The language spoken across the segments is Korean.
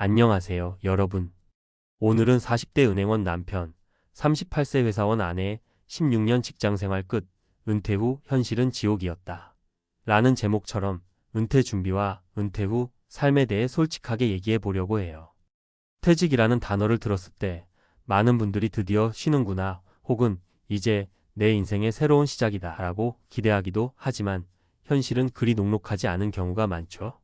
안녕하세요, 여러분. 오늘은 40대 은행원 남편, 38세 회사원 아내, 16년 직장생활 끝, 은퇴 후 현실은 지옥이었다. 라는 제목처럼 은퇴 준비와 은퇴 후 삶에 대해 솔직하게 얘기해 보려고 해요. 퇴직이라는 단어를 들었을 때 많은 분들이 드디어 쉬는구나 혹은 이제 내 인생의 새로운 시작이다 라고 기대하기도 하지만 현실은 그리 녹록하지 않은 경우가 많죠.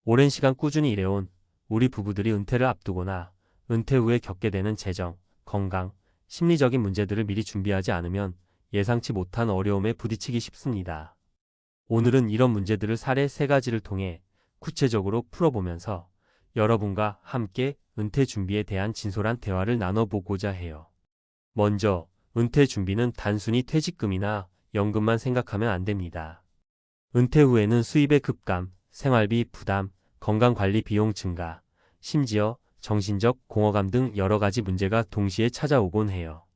오랜 시간 꾸준히 일해온 우리 부부들이 은퇴를 앞두거나 은퇴 후에 겪게 되는 재정, 건강, 심리적인 문제들을 미리 준비하지 않으면 예상치 못한 어려움에 부딪히기 쉽습니다. 오늘은 이런 문제들을 사례 3가지를 통해 구체적으로 풀어보면서 여러분과 함께 은퇴 준비에 대한 진솔한 대화를 나눠보고자 해요. 먼저, 은퇴 준비는 단순히 퇴직금이나 연금만 생각하면 안 됩니다. 은퇴 후에는 수입의 급감, 생활비 부담, 건강관리 비용 증가, 심지어 정신적 공허감 등 여러 가지 문제가 동시에 찾아오곤 해요.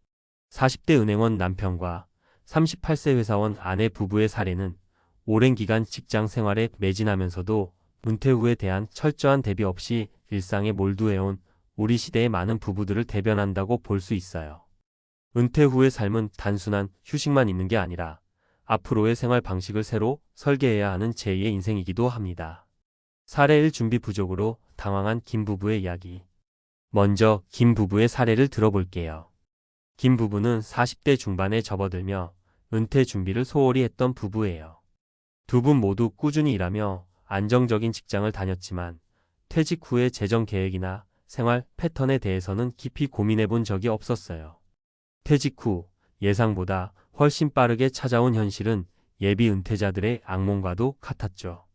40대 은행원 남편과 38세 회사원 아내 부부의 사례는 오랜 기간 직장 생활에 매진하면서도 은퇴 후에 대한 철저한 대비 없이 일상에 몰두해온 우리 시대의 많은 부부들을 대변한다고 볼 수 있어요. 은퇴 후의 삶은 단순한 휴식만 있는 게 아니라 앞으로의 생활 방식을 새로 설계해야 하는 제2의 인생이기도 합니다. 사례 1 준비 부족으로 당황한 김 부부의 이야기. 먼저 김 부부의 사례를 들어볼게요. 김 부부는 40대 중반에 접어들며 은퇴 준비를 소홀히 했던 부부예요. 두 분 모두 꾸준히 일하며 안정적인 직장을 다녔지만 퇴직 후의 재정 계획이나 생활 패턴에 대해서는 깊이 고민해 본 적이 없었어요. 퇴직 후 예상보다 훨씬 빠르게 찾아온 현실은 예비 은퇴자들의 악몽과도 같았죠.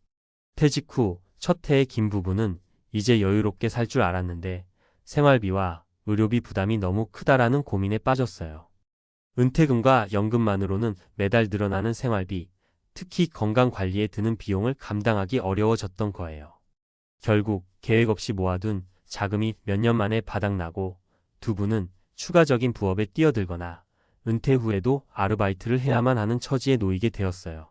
퇴직 후 첫 해의 김 부부는 이제 여유롭게 살 줄 알았는데 생활비와 의료비 부담이 너무 크다라는 고민에 빠졌어요. 은퇴금과 연금만으로는 매달 늘어나는 생활비, 특히 건강관리에 드는 비용을 감당하기 어려워졌던 거예요. 결국 계획 없이 모아둔 자금이 몇 년 만에 바닥나고 두 분은 추가적인 부업에 뛰어들거나 은퇴 후에도 아르바이트를 해야만 하는 처지에 놓이게 되었어요.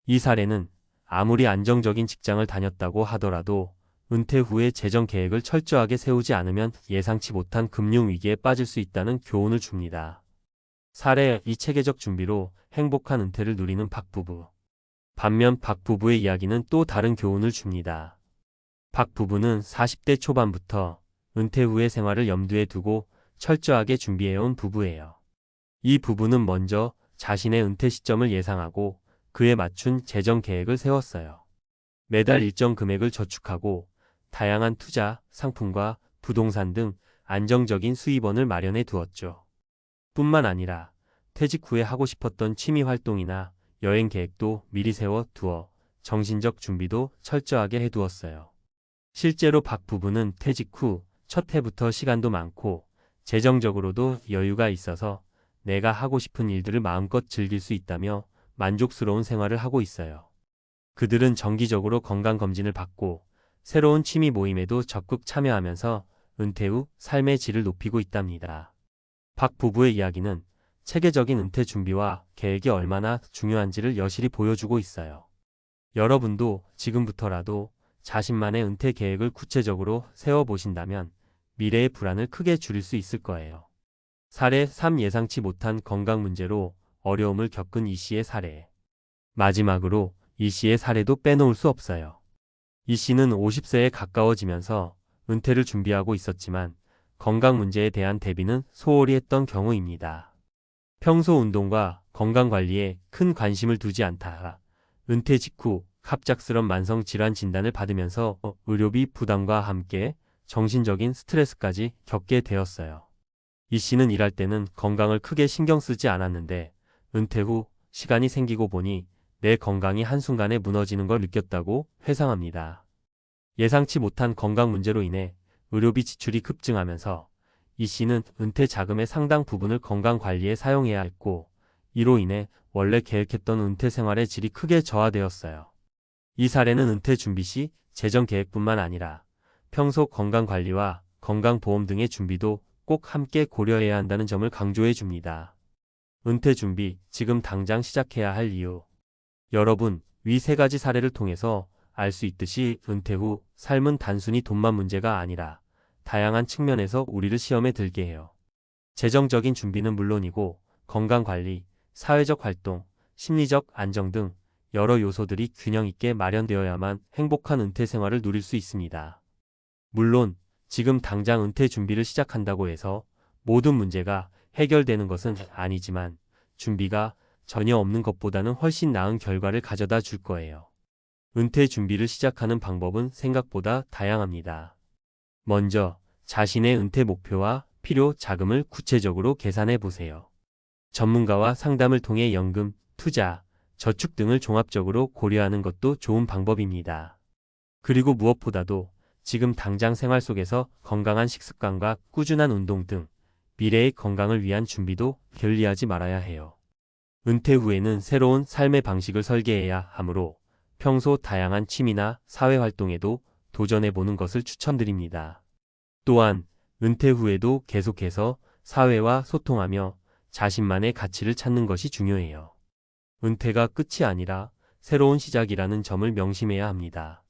이 사례는 아무리 안정적인 직장을 다녔다고 하더라도 은퇴 후에 재정 계획을 철저하게 세우지 않으면 예상치 못한 금융위기에 빠질 수 있다는 교훈을 줍니다. 사례 2 체계적 준비로 행복한 은퇴를 누리는 박 부부. 반면 박 부부의 이야기는 또 다른 교훈을 줍니다. 박 부부는 40대 초반부터 은퇴 후의 생활을 염두에 두고 철저하게 준비해온 부부예요. 이 부부는 먼저 자신의 은퇴 시점을 예상하고 그에 맞춘 재정 계획을 세웠어요. 매달 일정 금액을 저축하고 다양한 투자, 상품과 부동산 등 안정적인 수입원을 마련해 두었죠. 뿐만 아니라 퇴직 후에 하고 싶었던 취미 활동이나 여행 계획도 미리 세워 두어 정신적 준비도 철저하게 해두었어요. 실제로 박 부부는 퇴직 후 첫 해부터 시간도 많고 재정적으로도 여유가 있어서 내가 하고 싶은 일들을 마음껏 즐길 수 있다며 만족스러운 생활을 하고 있어요. 그들은 정기적으로 건강검진을 받고 새로운 취미 모임에도 적극 참여하면서 은퇴 후 삶의 질을 높이고 있답니다. 박 부부의 이야기는 체계적인 은퇴 준비와 계획이 얼마나 중요한지를 여실히 보여주고 있어요. 여러분도 지금부터라도 자신만의 은퇴 계획을 구체적으로 세워보신다면 미래의 불안을 크게 줄일 수 있을 거예요. 사례 3 예상치 못한 건강 문제로 어려움을 겪은 이 씨의 사례. 마지막으로 이 씨의 사례도 빼놓을 수 없어요. 이 씨는 50세에 가까워지면서 은퇴를 준비하고 있었지만 건강 문제에 대한 대비는 소홀히 했던 경우입니다. 평소 운동과 건강관리에 큰 관심을 두지 않다가 은퇴 직후 갑작스런 만성질환 진단을 받으면서 의료비 부담과 함께 정신적인 스트레스까지 겪게 되었어요. 이 씨는 일할 때는 건강을 크게 신경 쓰지 않았는데 은퇴 후 시간이 생기고 보니 내 건강이 한순간에 무너지는 걸 느꼈다고 회상합니다. 예상치 못한 건강 문제로 인해 의료비 지출이 급증하면서 이 씨는 은퇴 자금의 상당 부분을 건강관리에 사용해야 했고 이로 인해 원래 계획했던 은퇴 생활의 질이 크게 저하되었어요. 이 사례는 은퇴 준비 시 재정 계획뿐만 아니라 평소 건강관리와 건강보험 등의 준비도 꼭 함께 고려해야 한다는 점을 강조해 줍니다. 은퇴 준비, 지금 당장 시작해야 할 이유. 여러분, 위 3가지 사례를 통해서 알 수 있듯이 은퇴 후 삶은 단순히 돈만 문제가 아니라 다양한 측면에서 우리를 시험에 들게 해요. 재정적인 준비는 물론이고 건강관리, 사회적 활동, 심리적 안정 등 여러 요소들이 균형 있게 마련되어야만 행복한 은퇴 생활을 누릴 수 있습니다. 물론 지금 당장 은퇴 준비를 시작한다고 해서 모든 문제가 해결되는 것은 아니지만 준비가 전혀 없는 것보다는 훨씬 나은 결과를 가져다 줄 거예요. 은퇴 준비를 시작하는 방법은 생각보다 다양합니다. 먼저 자신의 은퇴 목표와 필요 자금을 구체적으로 계산해 보세요. 전문가와 상담을 통해 연금, 투자, 저축 등을 종합적으로 고려하는 것도 좋은 방법입니다. 그리고 무엇보다도 지금 당장 생활 속에서 건강한 식습관과 꾸준한 운동 등 미래의 건강을 위한 준비도 게을리하지 말아야 해요. 은퇴 후에는 새로운 삶의 방식을 설계해야 하므로 평소 다양한 취미나 사회활동에도 도전해보는 것을 추천드립니다. 또한 은퇴 후에도 계속해서 사회와 소통하며 자신만의 가치를 찾는 것이 중요해요. 은퇴가 끝이 아니라 새로운 시작이라는 점을 명심해야 합니다.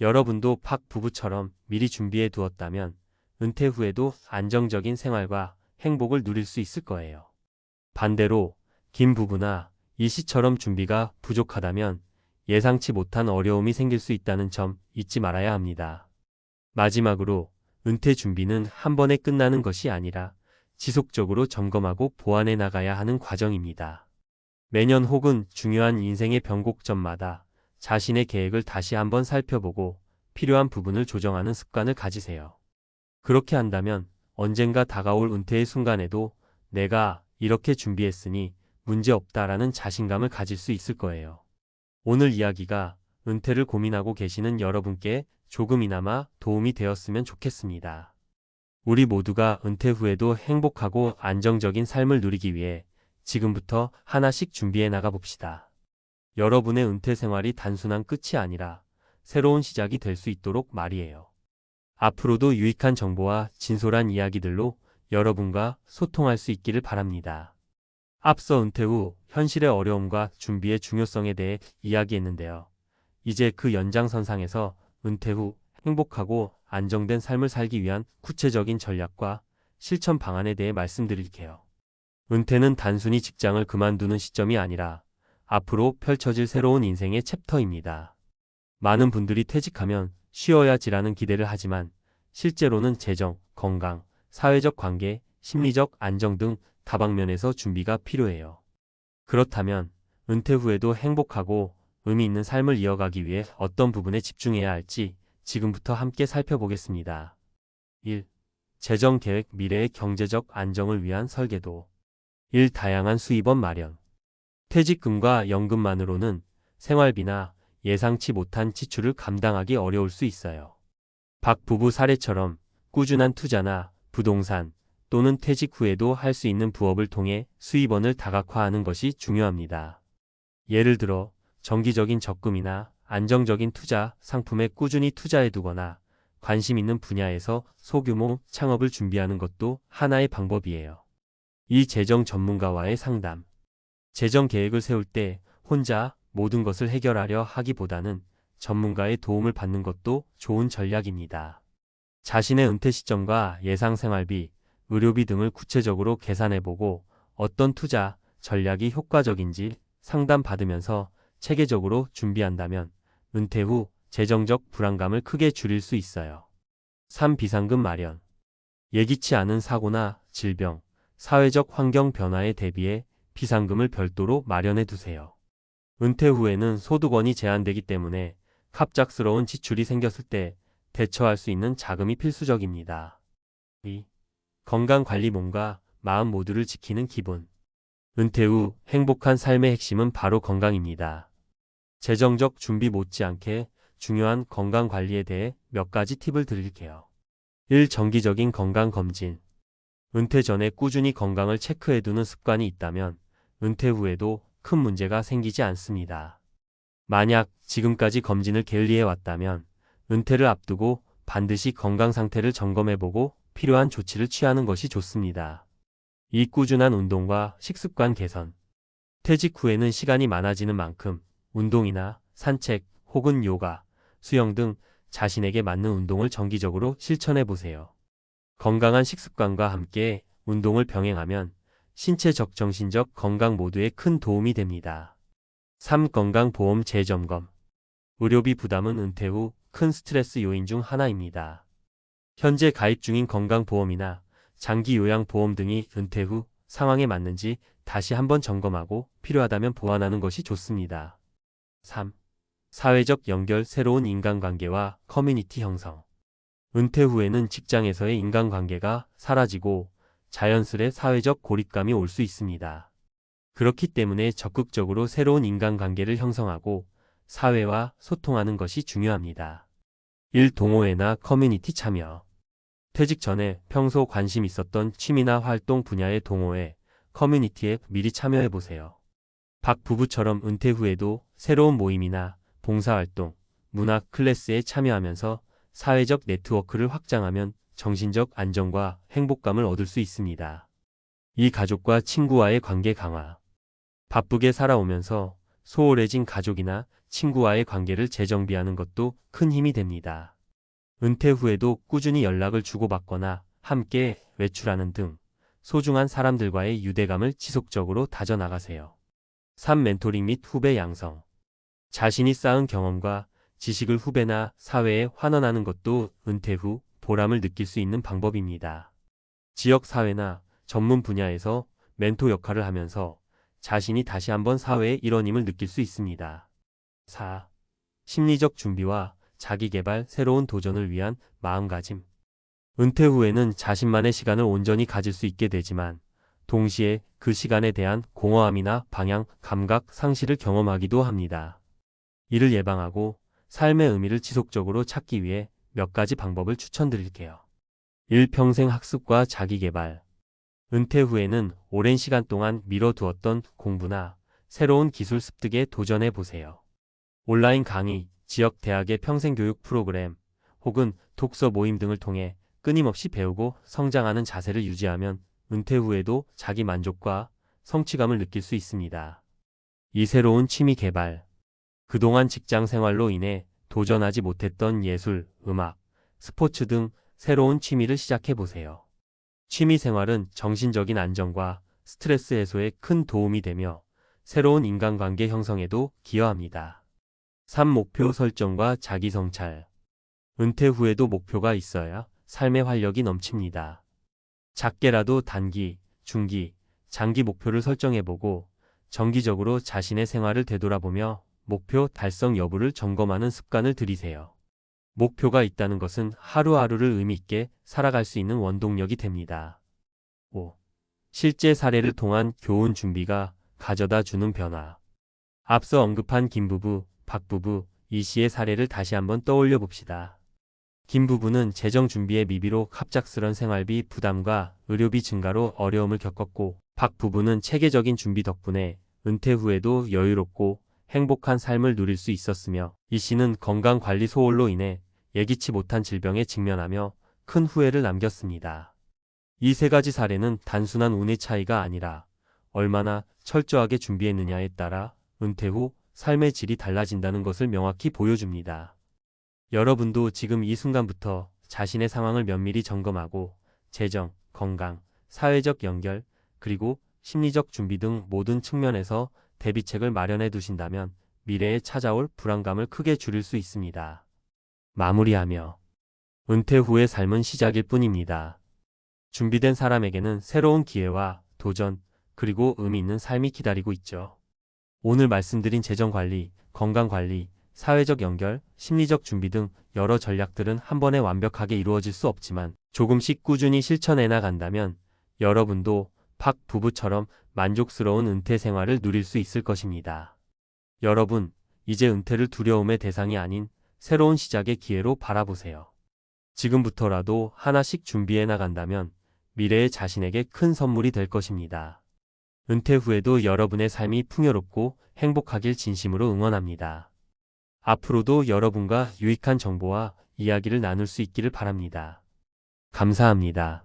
여러분도 박 부부처럼 미리 준비해 두었다면 은퇴 후에도 안정적인 생활과 행복을 누릴 수 있을 거예요. 반대로 김 부부나 이 씨처럼 준비가 부족하다면 예상치 못한 어려움이 생길 수 있다는 점 잊지 말아야 합니다. 마지막으로 은퇴 준비는 한 번에 끝나는 것이 아니라 지속적으로 점검하고 보완해 나가야 하는 과정입니다. 매년 혹은 중요한 인생의 변곡점마다 자신의 계획을 다시 한번 살펴보고 필요한 부분을 조정하는 습관을 가지세요. 그렇게 한다면 언젠가 다가올 은퇴의 순간에도 내가 이렇게 준비했으니 문제없다라는 자신감을 가질 수 있을 거예요. 오늘 이야기가 은퇴를 고민하고 계시는 여러분께 조금이나마 도움이 되었으면 좋겠습니다. 우리 모두가 은퇴 후에도 행복하고 안정적인 삶을 누리기 위해 지금부터 하나씩 준비해 나가 봅시다. 여러분의 은퇴 생활이 단순한 끝이 아니라 새로운 시작이 될 수 있도록 말이에요. 앞으로도 유익한 정보와 진솔한 이야기들로 여러분과 소통할 수 있기를 바랍니다. 앞서 은퇴 후 현실의 어려움과 준비의 중요성에 대해 이야기했는데요. 이제 그 연장선상에서 은퇴 후 행복하고 안정된 삶을 살기 위한 구체적인 전략과 실천 방안에 대해 말씀드릴게요. 은퇴는 단순히 직장을 그만두는 시점이 아니라 앞으로 펼쳐질 새로운 인생의 챕터입니다. 많은 분들이 퇴직하면 쉬어야지라는 기대를 하지만 실제로는 재정, 건강, 사회적 관계, 심리적 안정 등 다방면에서 준비가 필요해요. 그렇다면 은퇴 후에도 행복하고 의미 있는 삶을 이어가기 위해 어떤 부분에 집중해야 할지 지금부터 함께 살펴보겠습니다. 1. 재정 계획 미래의 경제적 안정을 위한 설계도 1. 다양한 수입원 마련 퇴직금과 연금만으로는 생활비나 예상치 못한 지출을 감당하기 어려울 수 있어요. 박 부부 사례처럼 꾸준한 투자나 부동산 또는 퇴직 후에도 할 수 있는 부업을 통해 수입원을 다각화하는 것이 중요합니다. 예를 들어 정기적인 적금이나 안정적인 투자 상품에 꾸준히 투자해두거나 관심 있는 분야에서 소규모 창업을 준비하는 것도 하나의 방법이에요. 이 재정 전문가와의 상담. 재정 계획을 세울 때 혼자 모든 것을 해결하려 하기보다는 전문가의 도움을 받는 것도 좋은 전략입니다. 자신의 은퇴 시점과 예상 생활비, 의료비 등을 구체적으로 계산해보고 어떤 투자 전략이 효과적인지 상담받으면서 체계적으로 준비한다면 은퇴 후 재정적 불안감을 크게 줄일 수 있어요. 3. 비상금 마련. 예기치 않은 사고나 질병, 사회적 환경 변화에 대비해 비상금을 별도로 마련해 두세요. 은퇴 후에는 소득원이 제한되기 때문에 갑작스러운 지출이 생겼을 때 대처할 수 있는 자금이 필수적입니다. 2. 건강관리 몸과 마음 모두를 지키는 기본. 은퇴 후 행복한 삶의 핵심은 바로 건강입니다. 재정적 준비 못지않게 중요한 건강관리에 대해 몇 가지 팁을 드릴게요. 1. 정기적인 건강검진. 은퇴 전에 꾸준히 건강을 체크해두는 습관이 있다면 은퇴 후에도 큰 문제가 생기지 않습니다. 만약 지금까지 검진을 게을리해왔다면 은퇴를 앞두고 반드시 건강 상태를 점검해보고 필요한 조치를 취하는 것이 좋습니다. 이 꾸준한 운동과 식습관 개선. 퇴직 후에는 시간이 많아지는 만큼 운동이나 산책 혹은 요가, 수영 등 자신에게 맞는 운동을 정기적으로 실천해 보세요. 건강한 식습관과 함께 운동을 병행하면 신체적, 정신적 건강 모두에 큰 도움이 됩니다. 3. 건강보험 재점검. 의료비 부담은 은퇴 후 큰 스트레스 요인 중 하나입니다. 현재 가입 중인 건강보험이나 장기 요양보험 등이 은퇴 후 상황에 맞는지 다시 한번 점검하고 필요하다면 보완하는 것이 좋습니다. 3. 사회적 연결, 새로운 인간관계와 커뮤니티 형성. 은퇴 후에는 직장에서의 인간관계가 사라지고 자연스레 사회적 고립감이 올 수 있습니다. 그렇기 때문에 적극적으로 새로운 인간관계를 형성하고 사회와 소통하는 것이 중요합니다. 1. 동호회나 커뮤니티 참여. 퇴직 전에 평소 관심 있었던 취미나 활동 분야의 동호회, 커뮤니티에 미리 참여해 보세요. 박 부부처럼 은퇴 후에도 새로운 모임이나 봉사활동, 문화 클래스에 참여하면서 사회적 네트워크를 확장하면 정신적 안정과 행복감을 얻을 수 있습니다. 이 가족과 친구와의 관계 강화. 바쁘게 살아오면서 소홀해진 가족이나 친구와의 관계를 재정비하는 것도 큰 힘이 됩니다. 은퇴 후에도 꾸준히 연락을 주고받거나 함께 외출하는 등 소중한 사람들과의 유대감을 지속적으로 다져나가세요. 3. 멘토링 및 후배 양성. 자신이 쌓은 경험과 지식을 후배나 사회에 환원하는 것도 은퇴 후 보람을 느낄 수 있는 방법입니다. 지역 사회나 전문 분야에서 멘토 역할을 하면서 자신이 다시 한번 사회의 일원임을 느낄 수 있습니다. 4. 심리적 준비와 자기개발, 새로운 도전을 위한 마음가짐. 은퇴 후에는 자신만의 시간을 온전히 가질 수 있게 되지만 동시에 그 시간에 대한 공허함이나 방향, 감각 상실을 경험하기도 합니다. 이를 예방하고 삶의 의미를 지속적으로 찾기 위해 몇 가지 방법을 추천드릴게요. 1. 평생 학습과 자기개발. 은퇴 후에는 오랜 시간 동안 미뤄두었던 공부나 새로운 기술 습득에 도전해 보세요. 온라인 강의, 지역 대학의 평생교육 프로그램, 혹은 독서 모임 등을 통해 끊임없이 배우고 성장하는 자세를 유지하면 은퇴 후에도 자기 만족과 성취감을 느낄 수 있습니다. 이 새로운 취미 개발. 그동안 직장 생활로 인해 도전하지 못했던 예술, 음악, 스포츠 등 새로운 취미를 시작해 보세요. 취미 생활은 정신적인 안정과 스트레스 해소에 큰 도움이 되며 새로운 인간관계 형성에도 기여합니다. 3. 목표 설정과 자기 성찰. 은퇴 후에도 목표가 있어야 삶의 활력이 넘칩니다. 작게라도 단기, 중기, 장기 목표를 설정해보고 정기적으로 자신의 생활을 되돌아보며 목표 달성 여부를 점검하는 습관을 들이세요. 목표가 있다는 것은 하루하루를 의미 있게 살아갈 수 있는 원동력이 됩니다. 5. 실제 사례를 통한 교훈 준비가 가져다 주는 변화. 앞서 언급한 김 부부, 박 부부, 이 씨의 사례를 다시 한번 떠올려 봅시다. 김 부부는 재정 준비에 미비로 갑작스런 생활비 부담과 의료비 증가로 어려움을 겪었고, 박 부부는 체계적인 준비 덕분에 은퇴 후에도 여유롭고 행복한 삶을 누릴 수 있었으며, 이 씨는 건강관리 소홀로 인해 예기치 못한 질병에 직면하며 큰 후회를 남겼습니다. 이 세 가지 사례는 단순한 운의 차이가 아니라 얼마나 철저하게 준비했느냐에 따라 은퇴 후 삶의 질이 달라진다는 것을 명확히 보여줍니다. 여러분도 지금 이 순간부터 자신의 상황을 면밀히 점검하고 재정, 건강, 사회적 연결, 그리고 심리적 준비 등 모든 측면에서 대비책을 마련해 두신다면 미래에 찾아올 불안감을 크게 줄일 수 있습니다. 마무리하며 은퇴 후의 삶은 시작일 뿐입니다. 준비된 사람에게는 새로운 기회와 도전, 그리고 의미 있는 삶이 기다리고 있죠. 오늘 말씀드린 재정관리, 건강관리, 사회적 연결, 심리적 준비 등 여러 전략들은 한 번에 완벽하게 이루어질 수 없지만 조금씩 꾸준히 실천해 나간다면 여러분도 박 부부처럼 만족스러운 은퇴 생활을 누릴 수 있을 것입니다. 여러분, 이제 은퇴를 두려움의 대상이 아닌 새로운 시작의 기회로 바라보세요. 지금부터라도 하나씩 준비해 나간다면 미래의 자신에게 큰 선물이 될 것입니다. 은퇴 후에도 여러분의 삶이 풍요롭고 행복하길 진심으로 응원합니다. 앞으로도 여러분과 유익한 정보와 이야기를 나눌 수 있기를 바랍니다. 감사합니다.